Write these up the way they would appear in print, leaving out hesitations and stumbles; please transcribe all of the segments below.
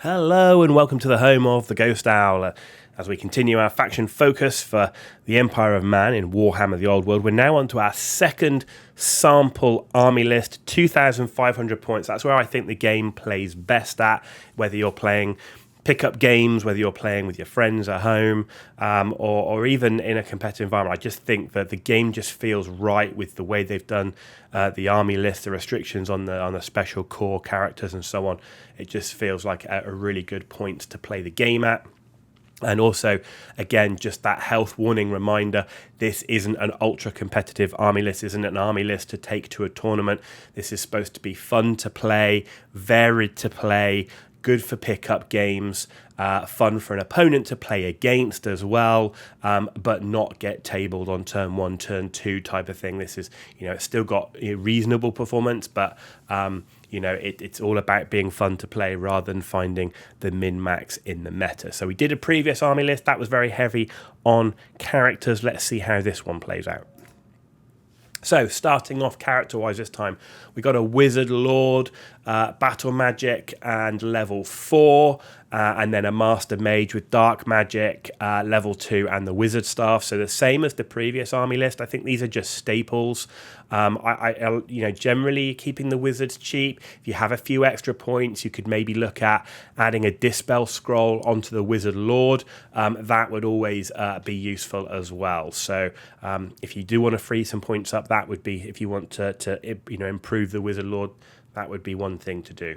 Hello and welcome to the home of the Ghost Owl. As we continue our faction focus for the Empire of Man in Warhammer the Old World, we're now on to our second sample army list, 2,500 points. That's where I think the game plays best at, whether you're playing pick-up games, whether you're playing with your friends at home, or even in a competitive environment. I just think that the game just feels right with the way they've done the army list, the restrictions on the special core characters and so on. It just feels like a really good point to play the game at. And also, again, just that health warning reminder, this isn't an ultra-competitive army list, isn't an army list to take to a tournament. This is supposed to be fun to play, varied to play, good for pickup games, fun for an opponent to play against as well, but not get tabled on turn 1, turn 2 type of thing. This is, it's still got reasonable performance, but it's all about being fun to play rather than finding the min-max in the meta. So we did a previous army list that was very heavy on characters. Let's see how this one plays out. So, starting off character-wise this time, we got a Wizard Lord, Battle Magic and level 4, and then a Master Mage with Dark Magic, level 2, and the Wizard Staff. So the same as the previous army list. I think these are just staples. Generally keeping the Wizards cheap. If you have a few extra points, you could maybe look at adding a Dispel Scroll onto the Wizard Lord. That would always be useful as well. So if you do want to free some points up, that would be, if you want to improve the Wizard Lord, that would be one thing to do.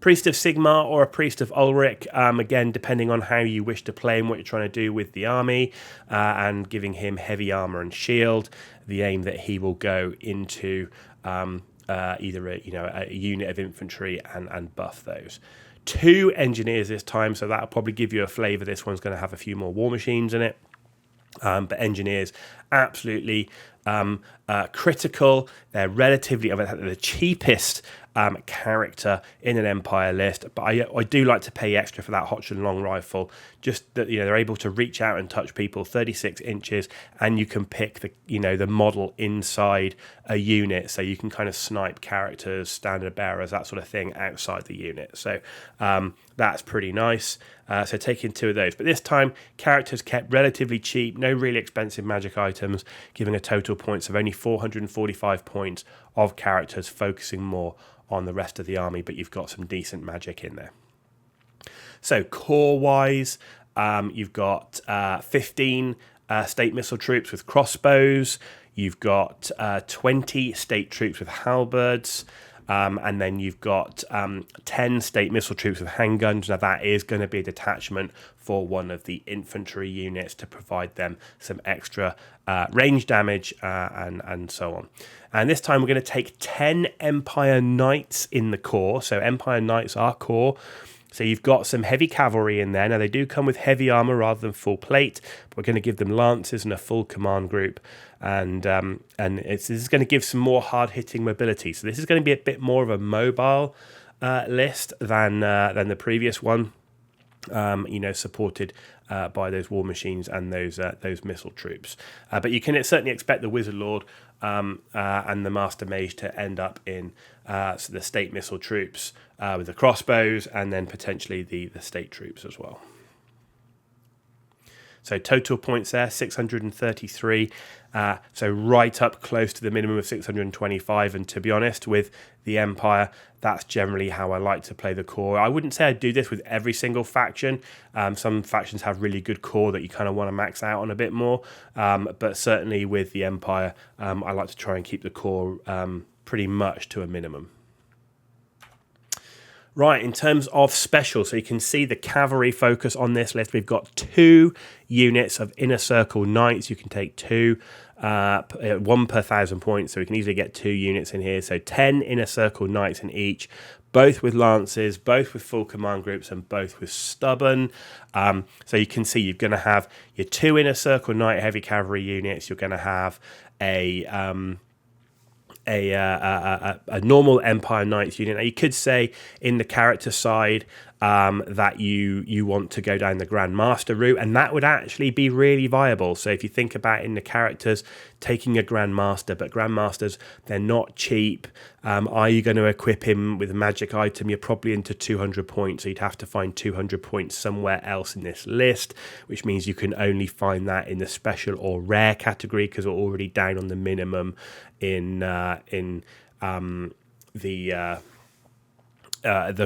Priest of Sigmar or a Priest of Ulrich, again, depending on how you wish to play and what you're trying to do with the army, and giving him heavy armor and shield. The aim that he will go into either a unit of infantry and buff those. 2 engineers this time, so that'll probably give you a flavour. This one's going to have a few more war machines in it. But engineers, absolutely critical. They're relatively the cheapest character in an Empire list, but I do like to pay extra for that Hotchkiss long rifle. Just that they're able to reach out and touch people 36 inches, and you can pick the model inside a unit, so you can kind of snipe characters, standard bearers, that sort of thing outside the unit. So that's pretty nice. So taking 2 of those, but this time characters kept relatively cheap, no really expensive magic items, giving a total points of only 445 points of characters, focusing more on the rest of the army, but you've got some decent magic in there. So core-wise, you've got 15 state missile troops with crossbows, you've got 20 state troops with halberds, and then you've got 10 state missile troops with handguns. Now that is going to be a detachment for one of the infantry units to provide them some extra range damage and so on. And this time we're going to take 10 Empire Knights in the core. So Empire Knights are core. So you've got some heavy cavalry in there. Now they do come with heavy armor rather than full plate, but we're going to give them lances and a full command group. And this is going to give some more hard-hitting mobility. So this is going to be a bit more of a mobile list than the previous one. Supported by those war machines and those missile troops. But you can certainly expect the Wizard Lord and the Master Mage to end up in the state missile troops with the crossbows, and then potentially the state troops as well. So total points there, 633. So right up close to the minimum of 625. And to be honest, with the Empire, that's generally how I like to play the core. I wouldn't say I'd do this with every single faction. Some factions have really good core that you kind of want to max out on a bit more. But certainly with the Empire, I like to try and keep the core pretty much to a minimum. Right, in terms of special, so you can see the cavalry focus on this list. We've got 2 units of Inner Circle Knights. You can take 2, 1 per 1,000 points, so we can easily get 2 units in here. So 10 Inner Circle Knights in each, both with lances, both with full command groups, and both with stubborn. So you can see you're going to have your 2 Inner Circle Knight heavy cavalry units. You're going to have a normal Empire Knights unit. Now you could say in the character side, that you want to go down the Grandmaster route, and that would actually be really viable. So if you think about in the characters, taking a Grandmaster, but Grandmasters, they're not cheap. Are you going to equip him with a magic item? You're probably into 200 points, so you'd have to find 200 points somewhere else in this list, which means you can only find that in the special or rare category, because we're already down on the minimum in the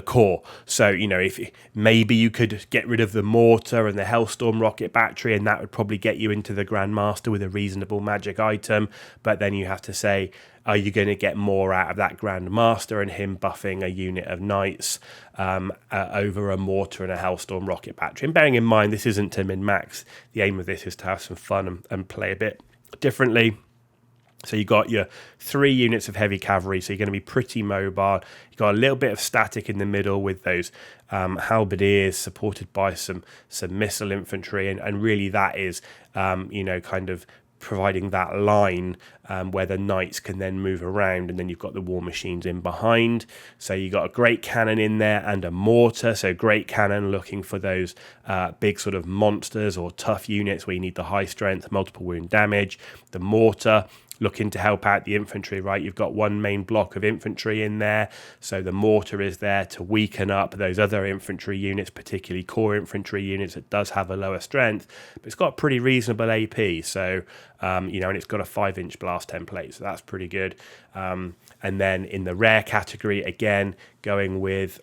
core. So, you know, if maybe you could get rid of the mortar and the Hellstorm rocket battery, and that would probably get you into the Grandmaster with a reasonable magic item. But then you have to say, are you going to get more out of that Grandmaster and him buffing a unit of knights over a mortar and a Hellstorm rocket battery? And bearing in mind, this isn't to min-max. The aim of this is to have some fun and play a bit differently. So you got your 3 units of heavy cavalry, so you're going to be pretty mobile. You've got a little bit of static in the middle with those halberdiers supported by some missile infantry, and really that is, you know, kind of providing that line where the knights can then move around, and then you've got the war machines in behind. So you got a great cannon in there and a mortar. So great cannon looking for those big sort of monsters or tough units where you need the high strength, multiple wound damage. The mortar looking to help out the infantry, right? You've got one main block of infantry in there, so the mortar is there to weaken up those other infantry units, particularly core infantry units. It does have a lower strength, but it's got pretty reasonable AP, so you know, and it's got a 5-inch blast template, so that's pretty good. And then in the rare category, again, going with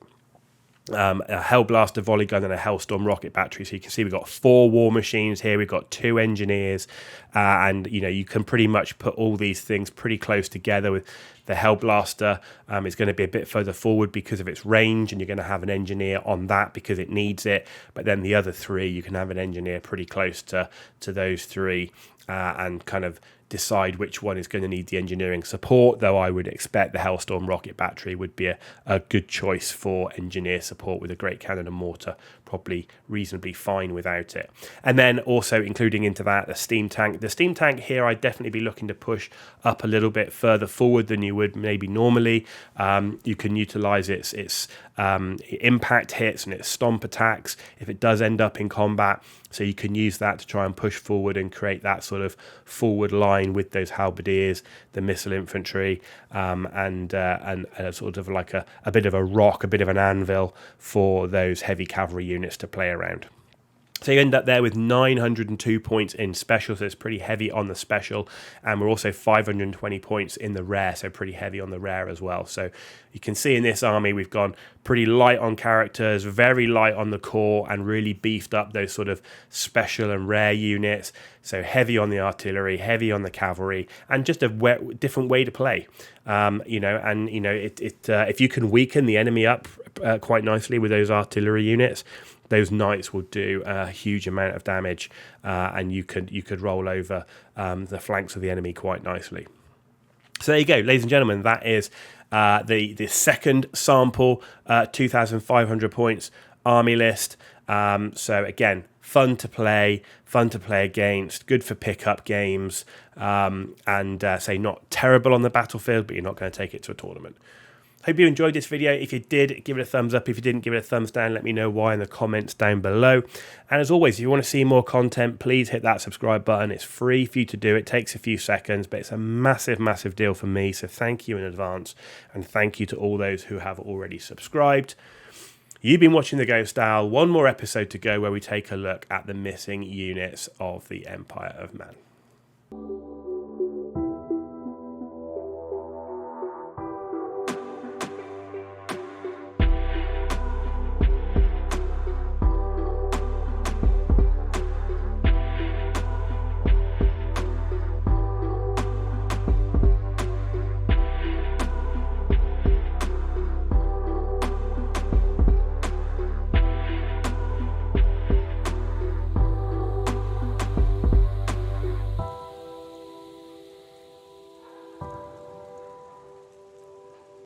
a Hellblaster volley gun and a Hellstorm rocket battery. So you can see we've got 4 war machines here, we've got 2 engineers, and you know, you can pretty much put all these things pretty close together. With the Hellblaster, it's going to be a bit further forward because of its range, and you're going to have an engineer on that because it needs it. But then the other 3, you can have an engineer pretty close to those 3, and kind of decide which one is going to need the engineering support, though I would expect the Hellstorm rocket battery would be a good choice for engineer support with a great cannon and mortar, probably reasonably fine without it. And then also including into that the steam tank. The steam tank here, I'd definitely be looking to push up a little bit further forward than you would maybe normally. You can utilize its impact hits and its stomp attacks if it does end up in combat, so you can use that to try and push forward and create that sort of forward line with those halberdiers, the missile infantry, and a sort of like a bit of a rock, a bit of an anvil for those heavy cavalry units to play around. So you end up there with 902 points in special, so it's pretty heavy on the special, and we're also 520 points in the rare, so pretty heavy on the rare as well. So you can see in this army we've gone pretty light on characters, very light on the core, and really beefed up those sort of special and rare units. So heavy on the artillery, heavy on the cavalry, and just a different way to play. You know, and you know, if you can weaken the enemy up quite nicely with those artillery units, those knights will do a huge amount of damage, and you could roll over the flanks of the enemy quite nicely. So there you go, ladies and gentlemen. That is the second sample 2,500 points army list. So again, fun to play against, good for pickup games, and say not terrible on the battlefield, but you're not going to take it to a tournament. Hope you enjoyed this video. If you did, give it a thumbs up. If you didn't, give it a thumbs down. Let me know why in the comments down below. And as always, if you want to see more content, please hit that subscribe button. It's free for you to do. It takes a few seconds, but it's a massive, massive deal for me. So thank you in advance. And thank you to all those who have already subscribed. You've been watching The Ghost Owl. One more episode to go where we take a look at the missing units of the Empire of Man.